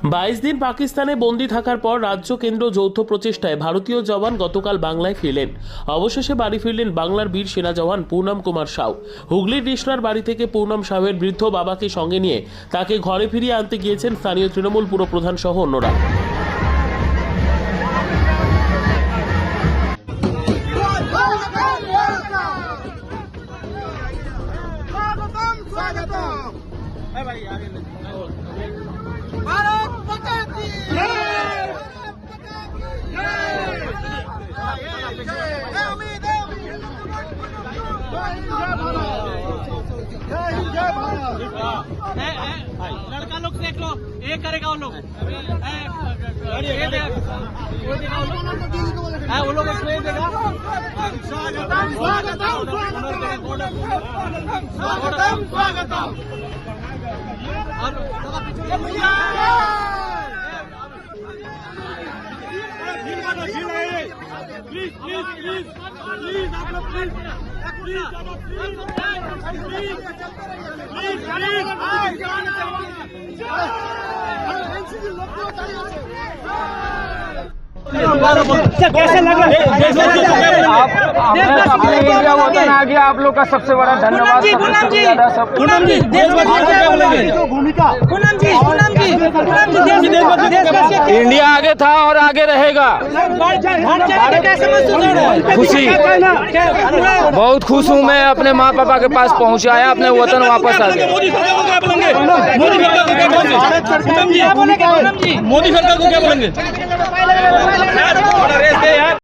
22 দিন পাকিস্তানে বন্দী থাকার পর রাজ্য কেন্দ্র যৌথ প্রচেষ্টায় ভারতীয় জওয়ান গতকাল বাংলায় ফিরলেন। অবশেষে বাড়ি ফিরলেন বাংলার বীর সেনা জওয়ান পুনম কুমার সাউ। হুগলির রিশনার বাড়ি থেকে পুনম সাউয়ের বৃদ্ধ বাবাকে সঙ্গে নিয়ে তাকে ঘরে ফিরিয়ে আনতে গিয়েছেন স্থানীয় তৃণমূল পুরপ্রধান সহ অন্যরা। भारत माता की जय। लड़का लोग देख लो, ये करेगा वो लोग, वो लोग देगा। स्वागतम स्वागतम स्वागतम स्वागतम। प्लीज प्लीज प्लीज प्लीज आप लोग प्लीज कैसे लग रहा है? अपने इंडिया वतन आ गया। आप लोग का सबसे बड़ा धन्यवाद। पूनम जी इंडिया आगे था और आगे रहेगा। खुशी, बहुत खुश हूँ मैं। अपने माँ पापा के पास पहुँचाया, अपने वतन वापस आ गया। मोदी सरकार को क्या बोलेंगे?